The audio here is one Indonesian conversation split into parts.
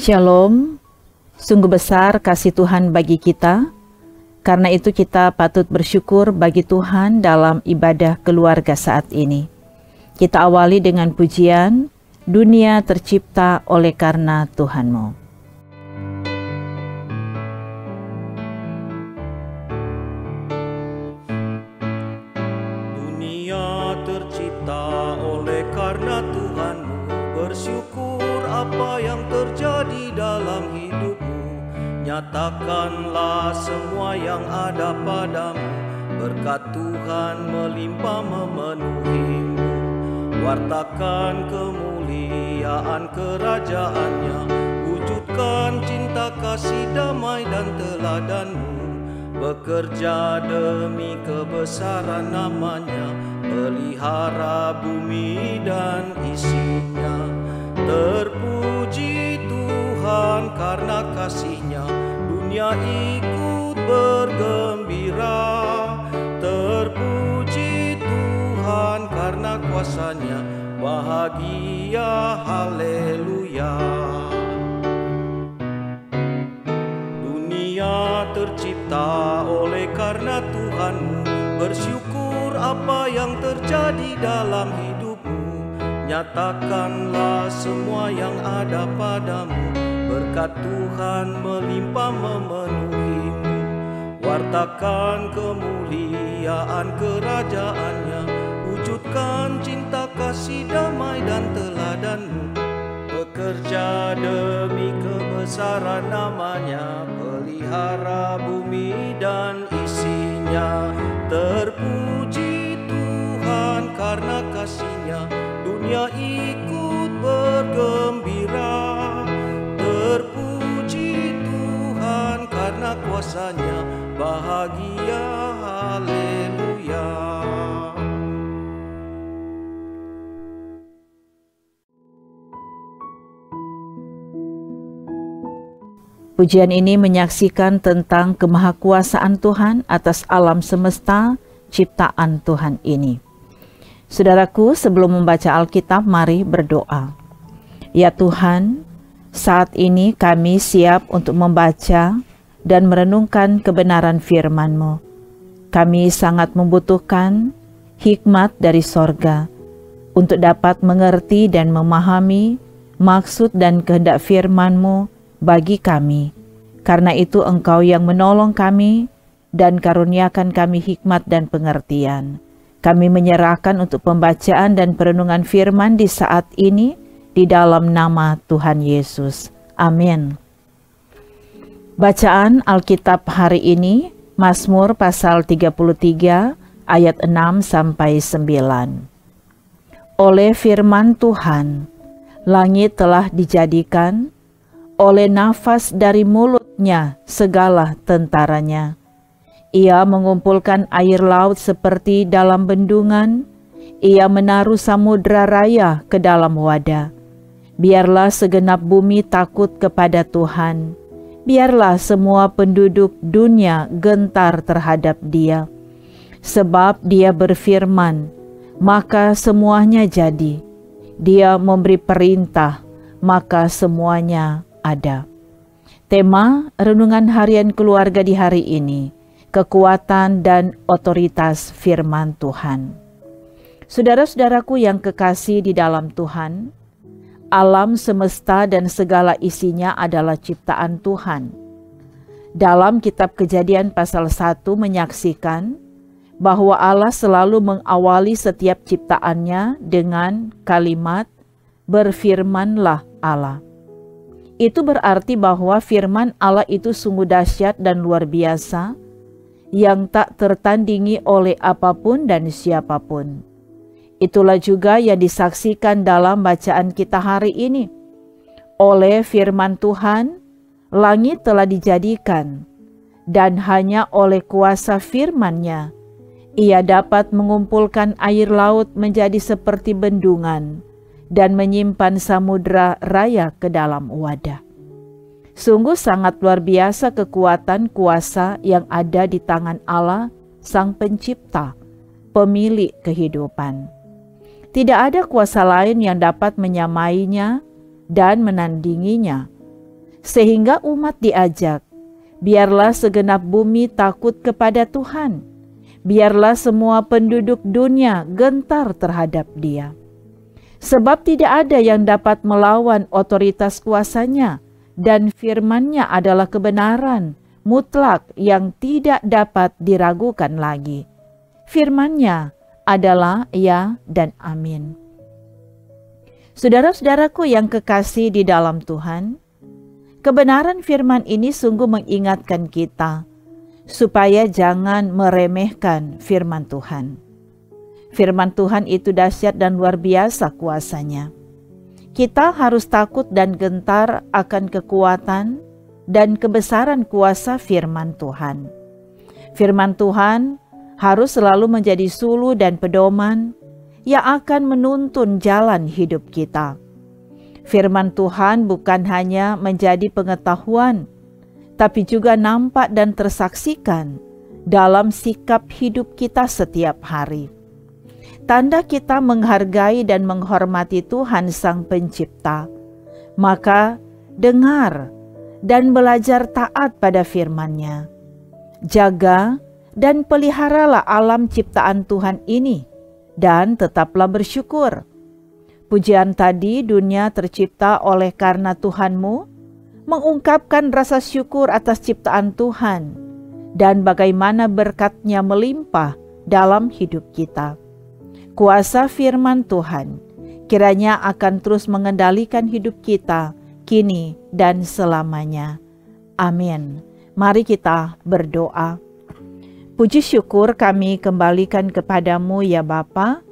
Shalom, sungguh besar kasih Tuhan bagi kita. Karena itu kita patut bersyukur bagi Tuhan dalam ibadah keluarga saat ini. Kita awali dengan pujian, dunia tercipta oleh karena Tuhan-Mu. Dunia tercipta oleh karena Tuhan-Mu, bersyukur apa yang terjadi dalam hidupmu. Nyatakanlah semua yang ada padamu, berkat Tuhan melimpah memenuhimu. Wartakan kemuliaan kerajaan-Nya, wujudkan cinta kasih damai dan teladan-Mu. Bekerja demi kebesaran nama-Nya, pelihara bumi dan isinya. Terpuji Tuhan karena kasih-Nya, dunia ikut bergembira. Terpuji Tuhan karena kuasa-Nya, bahagia haleluya. Dunia tercipta oleh karena Tuhan-Mu, bersyukur apa yang terjadi dalam hidupmu. Nyatakanlah semua yang ada padamu, berkat Tuhan melimpah memenuhimu. Wartakan kemuliaan kerajaan-Nya, wujudkan cinta kasih damai dan teladan-Mu. Bekerja demi kebesaran nama-Nya, pelihara bumi dan isinya. Terpuji Tuhan karena kasih-Nya, dunia ikut bergembira. Terpuji Tuhan karena kuasa-Nya, bahagia haleluya. Pujian ini menyaksikan tentang kemahakuasaan Tuhan atas alam semesta ciptaan Tuhan ini. Saudaraku, sebelum membaca Alkitab, mari berdoa. Ya Tuhan, saat ini kami siap untuk membaca dan merenungkan kebenaran firman-Mu. Kami sangat membutuhkan hikmat dari sorga untuk dapat mengerti dan memahami maksud dan kehendak firman-Mu bagi kami. Karena itu Engkau yang menolong kami dan karuniakan kami hikmat dan pengertian. Kami menyerahkan untuk pembacaan dan perenungan firman di saat ini di dalam nama Tuhan Yesus. Amin. Bacaan Alkitab hari ini, Mazmur pasal 33 ayat 6 sampai 9. Oleh firman Tuhan, langit telah dijadikan, oleh nafas dari mulutnya segala tentaranya. Ia mengumpulkan air laut seperti dalam bendungan, ia menaruh samudra raya ke dalam wadah. Biarlah segenap bumi takut kepada Tuhan, biarlah semua penduduk dunia gentar terhadap Dia. Sebab Dia berfirman, maka semuanya jadi. Dia memberi perintah, maka semuanya ada. Tema renungan harian keluarga di hari ini, kekuatan dan otoritas firman Tuhan. Saudara-saudaraku yang kekasih di dalam Tuhan, alam semesta dan segala isinya adalah ciptaan Tuhan. Dalam kitab Kejadian pasal 1 menyaksikan bahwa Allah selalu mengawali setiap ciptaannya dengan kalimat, berfirmanlah Allah. Itu berarti bahwa firman Allah itu sungguh dahsyat dan luar biasa, yang tak tertandingi oleh apapun dan siapapun. Itulah juga yang disaksikan dalam bacaan kita hari ini. Oleh firman Tuhan, langit telah dijadikan, dan hanya oleh kuasa firman-Nya, Ia dapat mengumpulkan air laut menjadi seperti bendungan, dan menyimpan samudra raya ke dalam wadah. Sungguh sangat luar biasa kekuatan kuasa yang ada di tangan Allah, Sang Pencipta, pemilik kehidupan. Tidak ada kuasa lain yang dapat menyamainya dan menandinginya. sehingga umat diajak, biarlah segenap bumi takut kepada Tuhan, biarlah semua penduduk dunia gentar terhadap Dia. Sebab tidak ada yang dapat melawan otoritas kuasanya, dan firman-Nya adalah kebenaran mutlak yang tidak dapat diragukan lagi. Firman-Nya adalah ya dan amin. Saudara-saudaraku yang kekasih di dalam Tuhan, kebenaran firman ini sungguh mengingatkan kita supaya jangan meremehkan firman Tuhan. Firman Tuhan itu dahsyat dan luar biasa kuasanya. Kita harus takut dan gentar akan kekuatan dan kebesaran kuasa firman Tuhan. Firman Tuhan harus selalu menjadi suluh dan pedoman yang akan menuntun jalan hidup kita. Firman Tuhan bukan hanya menjadi pengetahuan, tapi juga nampak dan tersaksikan dalam sikap hidup kita setiap hari. Tanda kita menghargai dan menghormati Tuhan Sang Pencipta, maka dengar dan belajar taat pada firman-Nya. Jaga dan peliharalah alam ciptaan Tuhan ini, dan tetaplah bersyukur. Pujian tadi, dunia tercipta oleh karena Tuhan-Mu, mengungkapkan rasa syukur atas ciptaan Tuhan, dan bagaimana berkat-Nya melimpah dalam hidup kita. Kuasa firman Tuhan kiranya akan terus mengendalikan hidup kita, kini dan selamanya. Amin. Mari kita berdoa. Puji syukur kami kembalikan kepadamu ya Bapa,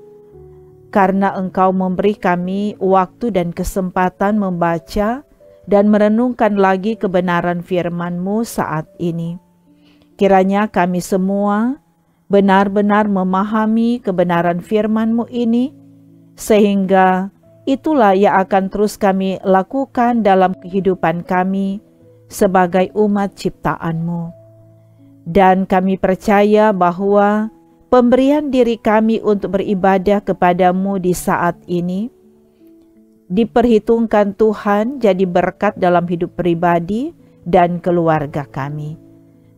karena Engkau memberi kami waktu dan kesempatan membaca dan merenungkan lagi kebenaran firman-Mu saat ini. Kiranya kami semua benar-benar memahami kebenaran firman-Mu ini, sehingga itulah yang akan terus kami lakukan dalam kehidupan kami sebagai umat ciptaan-Mu. Dan kami percaya bahwa pemberian diri kami untuk beribadah kepadamu di saat ini diperhitungkan Tuhan jadi berkat dalam hidup pribadi dan keluarga kami.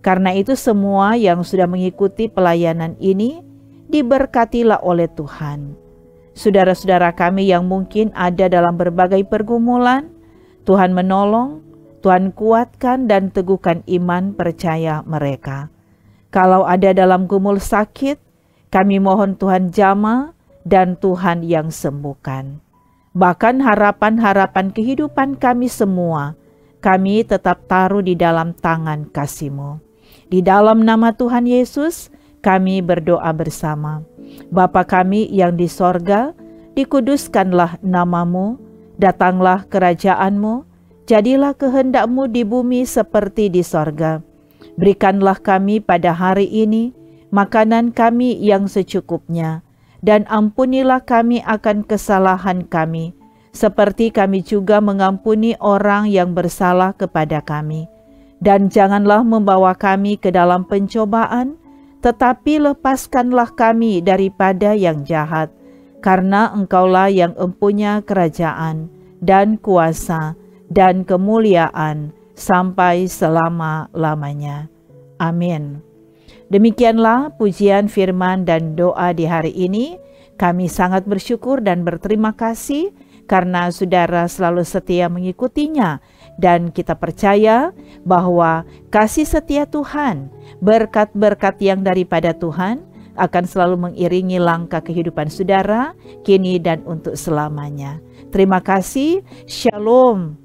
Karena itu semua yang sudah mengikuti pelayanan ini diberkatilah oleh Tuhan. Saudara-saudara kami yang mungkin ada dalam berbagai pergumulan, Tuhan menolong, Tuhan kuatkan dan teguhkan iman percaya mereka. Kalau ada dalam gumul sakit, kami mohon Tuhan jamah dan Tuhan yang sembuhkan. Bahkan harapan-harapan kehidupan kami semua, kami tetap taruh di dalam tangan kasih-Mu. Di dalam nama Tuhan Yesus, kami berdoa bersama. Bapa kami yang di sorga, dikuduskanlah nama-Mu, datanglah kerajaan-Mu, jadilah kehendak-Mu di bumi seperti di sorga. Berikanlah kami pada hari ini makanan kami yang secukupnya, dan ampunilah kami akan kesalahan kami, seperti kami juga mengampuni orang yang bersalah kepada kami. Dan janganlah membawa kami ke dalam pencobaan, tetapi lepaskanlah kami daripada yang jahat, karena Engkaulah yang empunya kerajaan dan kuasa dan kemuliaan sampai selama-lamanya. Amin. Demikianlah pujian firman dan doa di hari ini. Kami sangat bersyukur dan berterima kasih karena saudara selalu setia mengikutinya, dan kita percaya bahwa kasih setia Tuhan, berkat-berkat yang daripada Tuhan akan selalu mengiringi langkah kehidupan saudara kini dan untuk selamanya. Terima kasih. Shalom.